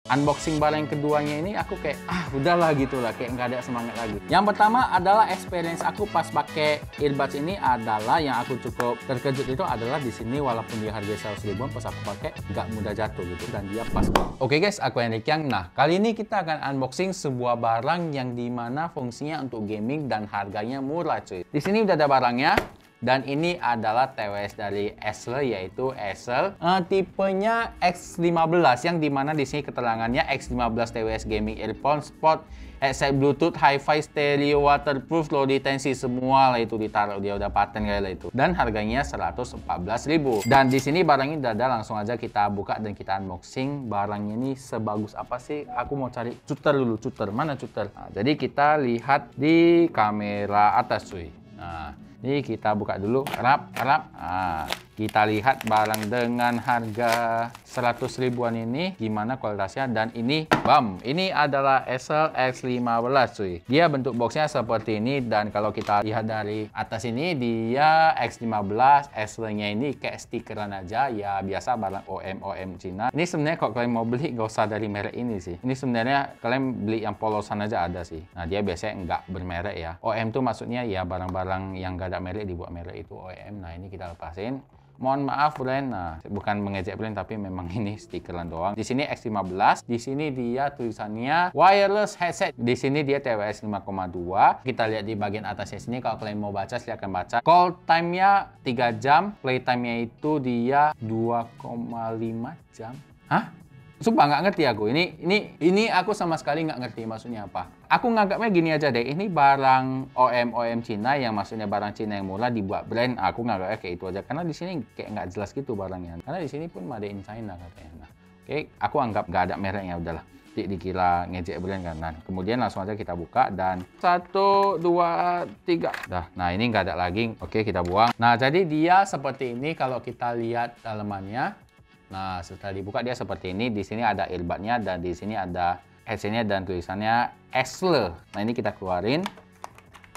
unboxing barang yang keduanya ini aku kayak udahlah gitu lah, kayak nggak ada semangat lagi. Yang pertama adalah experience aku pas pakai earbuds ini adalah yang aku cukup terkejut itu adalah di sini walaupun dia harga 100 ribuan, pas aku pakai nggak mudah jatuh gitu dan dia pas. Oke guys, aku Henrik Yang. Nah, kali ini kita akan unboxing sebuah barang yang dimana fungsinya untuk gaming dan harganya murah cuy. Di sini udah ada barangnya. Dan ini adalah TWS dari Acer, yaitu Acer tipenya X15, yang dimana di sini keterangannya X15 TWS Gaming Earphone Sport headset Bluetooth, Hi-Fi, stereo, waterproof, low latency, semua lah itu ditaruh, dia udah paten kayak lah itu. Dan harganya 114.000. Dan di sini barangnya udah ada, langsung aja kita buka dan kita unboxing. Barangnya ini sebagus apa sih? Aku mau cari cutter dulu, cutter mana cutter? Nah, jadi kita lihat di kamera atas cuy. Nah, ini kita buka dulu, harap. Nah, kita lihat barang dengan harga 100 ribuan ini gimana kualitasnya. Dan ini, bam, ini adalah Acer X15 cuy. Dia bentuk boxnya seperti ini, dan kalau kita lihat dari atas ini dia X15, Acer-nya ini kayak stikeran aja, ya biasa barang OEM Cina. Ini sebenarnya kalau kalian mau beli nggak usah dari merek ini sih. Ini sebenarnya kalian beli yang polosan aja ada sih. Nah, dia biasanya nggak bermerek ya. OEM tuh maksudnya ya barang-barang yang nggak ada merek dibuat merek itu OEM. Nah, ini kita lepasin. Mohon maaf brand, nah bukan mengejek brand tapi memang ini stikeran doang. Di sini X15, di sini dia tulisannya wireless headset. Di sini dia TWS 5,2. Kita lihat di bagian atasnya sini, kalau kalian mau baca silakan baca. Call time-nya 3 jam, play time-nya itu dia 2,5 jam. Hah? Sumpah nggak ngerti aku. Ini aku sama sekali nggak ngerti maksudnya apa. Aku nganggapnya gini aja deh. Ini barang OEM Cina, yang maksudnya barang Cina yang murah dibuat brand. Aku nganggapnya kayak itu aja. Karena di sini kayak nggak jelas gitu barangnya. Karena di sini pun made in China katanya. Nah, oke, aku anggap nggak ada mereknya, udahlah. Dikira ngejek brand kan. Nah, kemudian langsung aja kita buka dan 1, 2, 3. Nah, ini nggak ada lagi. Oke, kita buang. Nah, jadi dia seperti ini kalau kita lihat dalamannya. Nah, setelah dibuka dia seperti ini. Di sini ada earbudnya dan di sini ada headsetnya dan tulisannya Acer. Nah, ini kita keluarin.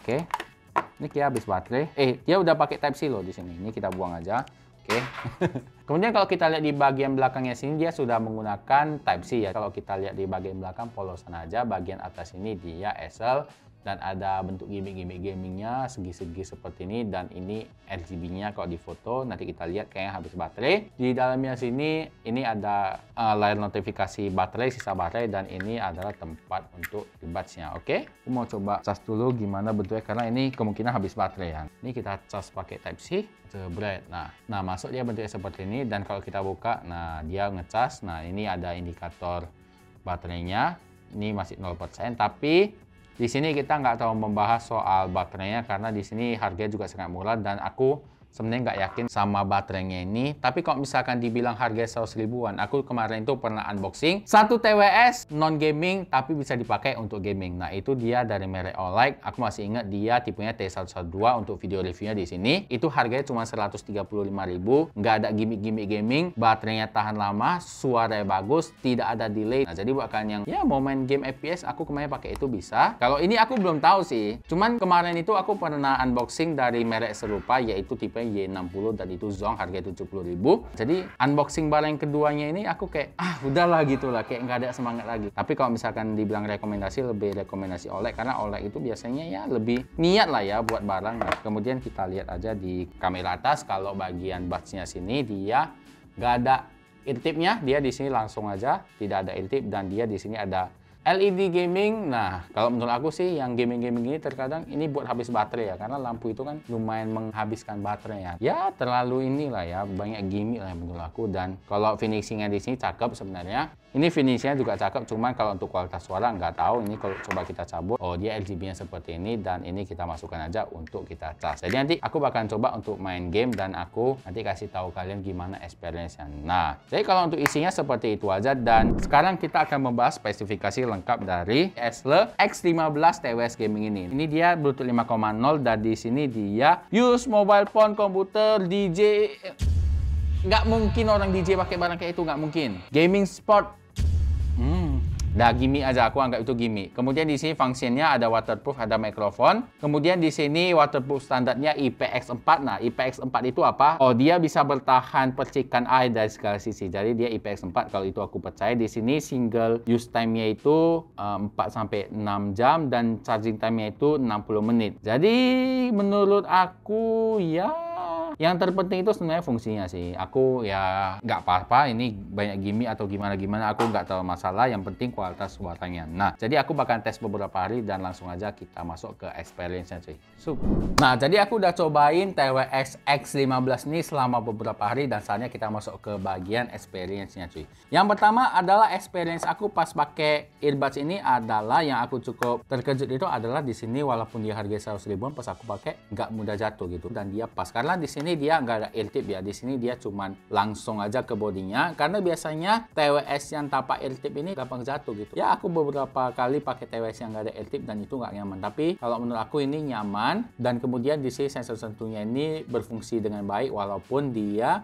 Oke. Ini kayak habis baterai. Dia udah pakai Type C loh di sini. Ini kita buang aja. Oke. Kemudian kalau kita lihat di bagian belakangnya sini dia sudah menggunakan Type C ya. Kalau kita lihat di bagian belakang polosan aja, bagian atas ini dia Acer. Dan ada bentuk gimmick gamingnya segi-segi seperti ini, dan ini RGB-nya kalau di foto nanti kita lihat kayaknya habis baterai. Di dalamnya sini ini ada layar notifikasi baterai, sisa baterai, dan ini adalah tempat untuk earbuds-nya. Oke, aku mau coba cas dulu gimana bentuknya karena ini kemungkinan habis baterai ya. Ini kita cas pakai Type C, jebret. Nah masuk dia bentuknya seperti ini, dan kalau kita buka, nah dia ngecas. Nah, ini ada indikator baterainya. Ini masih 0%, tapi di sini kita nggak terlalu membahas soal baterainya karena di sini harganya juga sangat murah, dan aku sebenarnya nggak yakin sama baterainya ini. Tapi kalau misalkan dibilang harga 100 ribuan, aku kemarin itu pernah unboxing satu TWS non gaming tapi bisa dipakai untuk gaming. Nah, itu dia dari merek Olight. Aku masih ingat dia tipenya T112. Untuk video reviewnya di sini itu harganya cuma 135.000. Nggak ada gimmick gaming, baterainya tahan lama, suaranya bagus, tidak ada delay. Nah, jadi buat kalian yang ya mau main game FPS, aku kemarin pakai itu bisa. Kalau ini aku belum tahu sih. Cuman kemarin itu aku pernah unboxing dari merek serupa, yaitu tipe Y60, dan itu Zong, harga 70.000. Jadi unboxing barang yang keduanya ini aku kayak udahlah gitu lah, kayak nggak ada semangat lagi. Tapi kalau misalkan dibilang rekomendasi, lebih rekomendasi Olight karena Olight itu biasanya ya lebih niat lah ya buat barang. Nah, kemudian kita lihat aja di kamera atas, kalau bagian buds-nya sini dia nggak ada ear tip-nya, dia di sini langsung aja tidak ada ear tip, dan dia di sini ada LED gaming. Nah, kalau menurut aku sih yang gaming-gaming ini terkadang ini buat habis baterai ya, karena lampu itu kan lumayan menghabiskan baterai ya. Ya, terlalu inilah ya, banyak gimmick lah menurut aku. Dan kalau finishingnya di sini cakep sebenarnya. Ini finishingnya juga cakep, cuman kalau untuk kualitas suara nggak tahu. Ini kalau coba kita cabut, oh dia RGB-nya seperti ini, dan ini kita masukkan aja untuk kita cas. Jadi nanti aku bakalan coba untuk main game, dan aku nanti kasih tahu kalian gimana experience-nya. Nah, jadi kalau untuk isinya seperti itu aja, dan sekarang kita akan membahas spesifikasi lengkap dari Acer X15 TWS Gaming ini. Ini dia Bluetooth 5.0, dan di sini dia use mobile phone, komputer, DJ. Nggak mungkin orang DJ pakai barang kayak itu, nggak mungkin. Gaming sport. Dah gimmick aja, aku anggap itu gimmick. Kemudian di sini fungsinya ada waterproof, ada mikrofon. Kemudian di sini waterproof standarnya IPX4. Nah, IPX4 itu apa? Oh, dia bisa bertahan percikan air dari segala sisi. Jadi dia IPX4, kalau itu aku percaya. Di sini single use time-nya itu 4 sampai 6 jam dan charging time-nya itu 60 menit. Jadi menurut aku ya yang terpenting itu sebenarnya fungsinya sih. Aku ya nggak apa-apa, ini banyak gimmick atau gimana-gimana, aku nggak tahu masalah. Yang penting kualitas suaranya. Nah, jadi aku bakal tes beberapa hari dan langsung aja kita masuk ke experience-nya cuy. Nah, jadi aku udah cobain TWS X15 ini selama beberapa hari dan saatnya kita masuk ke bagian experience-nya cuy. Yang pertama adalah experience aku pas pakai earbuds ini adalah yang aku cukup terkejut itu adalah di sini walaupun dia harga 100 ribuan, pas aku pakai nggak mudah jatuh gitu dan dia pas karena di sini dia nggak ada ear tip ya. Di sini dia cuman langsung aja ke bodinya karena biasanya TWS yang tanpa ear tip ini gampang jatuh gitu. Ya aku beberapa kali pakai TWS yang nggak ada ear tip dan itu nggak nyaman. Tapi kalau menurut aku ini nyaman dan kemudian di sini sensor sentuhnya ini berfungsi dengan baik walaupun dia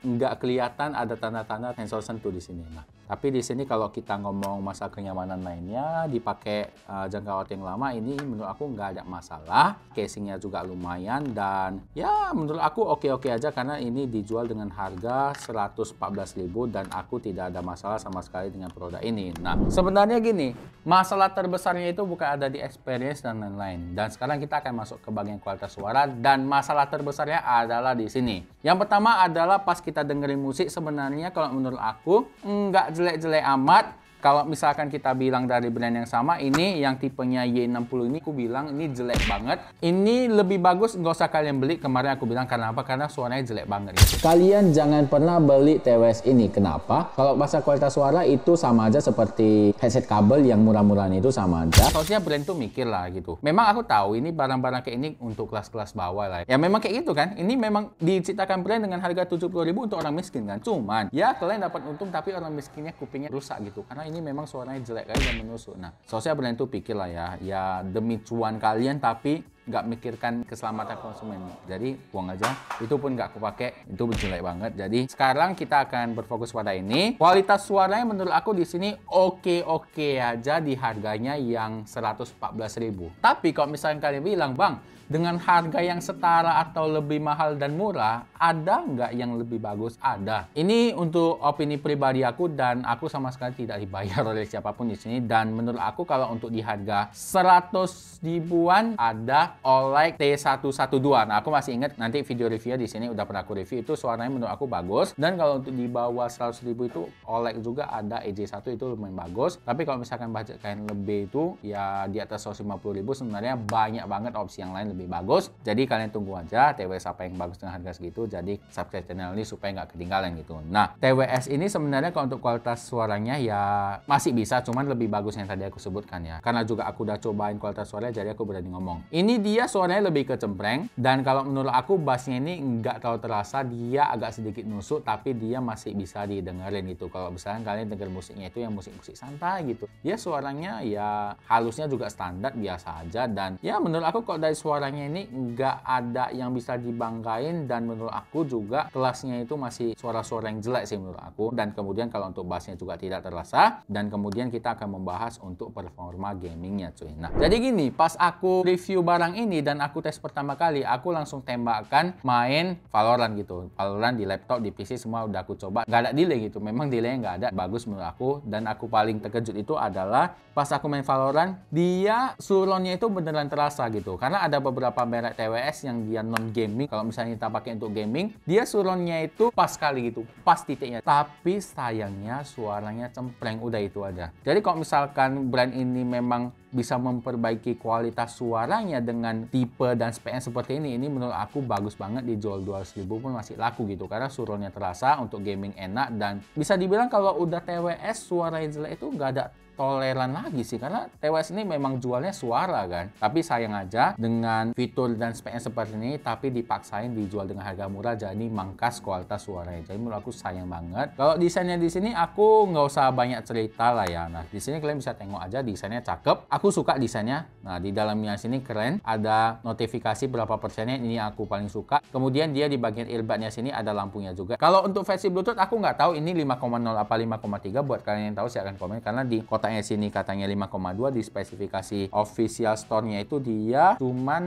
nggak kelihatan ada tanda-tanda sensor sentuh di sini. Nah, tapi di sini kalau kita ngomong masalah kenyamanan lainnya dipakai jangka waktu yang lama ini menurut aku nggak ada masalah. Casingnya juga lumayan dan ya menurut aku oke-oke aja karena ini dijual dengan harga 114.000 dan aku tidak ada masalah sama sekali dengan produk ini. Nah, sebenarnya gini, masalah terbesarnya itu bukan ada di experience dan lain-lain. Dan sekarang kita akan masuk ke bagian kualitas suara dan masalah terbesarnya adalah di sini. Yang pertama adalah pas kita dengerin musik sebenarnya kalau menurut aku nggak jelek-jelek amat. Kalau misalkan kita bilang dari brand yang sama, ini yang tipenya Y60 ini aku bilang ini jelek banget. Ini lebih bagus nggak usah kalian beli. Kemarin aku bilang karena apa? Karena suaranya jelek banget. Kalian jangan pernah beli TWS ini. Kenapa? Kalau bahasa kualitas suara itu sama aja seperti headset kabel yang murah-murahan itu sama aja. Harusnya brand tuh mikir lah gitu. Memang aku tahu ini barang-barang kayak ini untuk kelas-kelas bawah lah. Ya memang kayak gitu kan. Ini memang diciptakan brand dengan harga 70.000 untuk orang miskin kan. Cuman ya kalian dapat untung tapi orang miskinnya kupingnya rusak gitu. Karena ini memang suaranya jelek kali dan menusuk. Nah, seharusnya brand itu pikir lah ya demi cuan kalian tapi nggak mikirkan keselamatan konsumen. Jadi buang aja. Itu pun nggak aku pakai. Itu jelek banget. Jadi sekarang kita akan berfokus pada ini. Kualitas suaranya menurut aku di sini oke-oke aja di harganya yang 114.000. Tapi kalau misalnya kalian bilang, "Bang, dengan harga yang setara atau lebih mahal dan murah, ada nggak yang lebih bagus?" Ada. Ini untuk opini pribadi aku dan aku sama sekali tidak dibayar oleh siapapun di sini. Dan menurut aku kalau untuk di harga 100 ribuan ada Oleg T112. Nah, aku masih ingat nanti video review di sini udah pernah aku review itu suaranya menurut aku bagus. Dan kalau untuk di bawah 100 ribu itu Oleg juga ada EJ1 itu lumayan bagus. Tapi kalau misalkan budget kalian lebih itu ya di atas 150 ribu sebenarnya banyak banget opsi yang lain lebih bagus. Jadi kalian tunggu aja TWS apa yang bagus dengan harga segitu. Jadi subscribe channel ini supaya nggak ketinggalan gitu. Nah, TWS ini sebenarnya kalau untuk kualitas suaranya ya masih bisa, cuman lebih bagus yang tadi aku sebutkan ya. Karena juga aku udah cobain kualitas suaranya jadi aku berani ngomong. Ini dia suaranya lebih ke cempreng dan kalau menurut aku bassnya ini nggak terlalu terasa, dia agak sedikit nusuk tapi dia masih bisa didengerin gitu. Kalau misalnya kalian denger musiknya itu yang musik-musik santai gitu, dia suaranya ya halusnya juga standar biasa aja dan ya menurut aku kalau dari suaranya ini nggak ada yang bisa dibanggain dan menurut aku juga kelasnya itu masih suara-suara yang jelek sih menurut aku. Dan kemudian kalau untuk bassnya juga tidak terasa dan kemudian kita akan membahas untuk performa gamingnya cuy. Nah, jadi gini, pas aku review barang ini dan aku tes pertama kali, aku langsung tembakkan main Valorant gitu. Valorant di laptop, di PC semua udah aku coba, nggak ada delay gitu. Memang delaynya nggak ada, bagus menurut aku. Dan aku paling terkejut itu adalah pas aku main Valorant, dia surroundnya itu beneran terasa gitu. Karena ada beberapa merek TWS yang dia non gaming. Kalau misalnya kita pakai untuk gaming, dia surroundnya itu pas kali gitu, pas titiknya. Tapi sayangnya suaranya cempreng, udah itu aja. Jadi kalau misalkan brand ini memang bisa memperbaiki kualitas suaranya dengan tipe dan spek yang seperti ini menurut aku bagus banget, dijual 200.000 pun masih laku gitu karena surroundnya terasa, untuk gaming enak dan bisa dibilang kalau udah TWS suara yang jelek itu nggak ada toleran lagi sih karena TWS ini memang jualnya suara kan. Tapi sayang aja dengan dengan fitur dan speknya seperti ini, tapi dipaksain dijual dengan harga murah, jadi mangkas kualitas suaranya. Jadi menurut aku sayang banget. Kalau desainnya di sini aku nggak usah banyak cerita lah ya. Nah, di sini kalian bisa tengok aja desainnya cakep. Aku suka desainnya. Nah, di dalamnya sini keren. Ada notifikasi berapa persennya, ini aku paling suka. Kemudian dia di bagian earbudnya sini ada lampunya juga. Kalau untuk versi Bluetooth aku nggak tahu ini 5,0 apa 5,3. Buat kalian yang tahu silahkan komen, karena di kotaknya sini katanya 5,2, di spesifikasi official store-nya itu dia cuman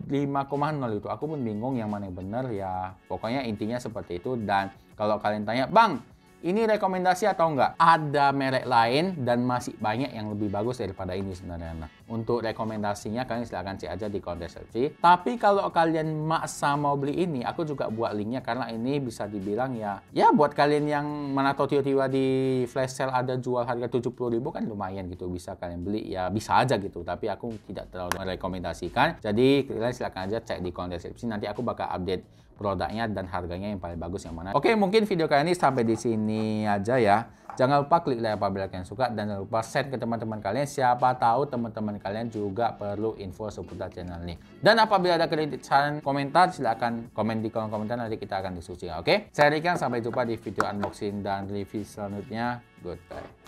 5,0 itu. Aku pun bingung yang mana yang benar ya. Pokoknya intinya seperti itu. Dan kalau kalian tanya, "Bang, ini rekomendasi atau enggak?" Ada merek lain dan masih banyak yang lebih bagus daripada ini sebenarnya. Nah, untuk rekomendasinya kalian silahkan cek aja di kolom deskripsi. Tapi kalau kalian maksa mau beli ini, aku juga buat linknya, karena ini bisa dibilang ya buat kalian yang mana tahu tiba-tiba di flash sale ada jual harga 70.000 kan lumayan gitu, bisa kalian beli ya, bisa aja gitu. Tapi aku tidak terlalu merekomendasikan. Jadi kalian silahkan aja cek di kolom deskripsi, nanti aku bakal update produknya dan harganya yang paling bagus yang mana. Oke, mungkin video kali ini sampai di sini aja ya. Jangan lupa klik like apabila kalian suka, dan jangan lupa share ke teman-teman kalian. Siapa tahu teman-teman kalian juga perlu info seputar channel ini. Dan apabila ada kritik, saran, komentar, silahkan komen di kolom komentar, nanti kita akan diskusi. Oke, saya Rikan, sampai jumpa di video unboxing dan review selanjutnya. Goodbye.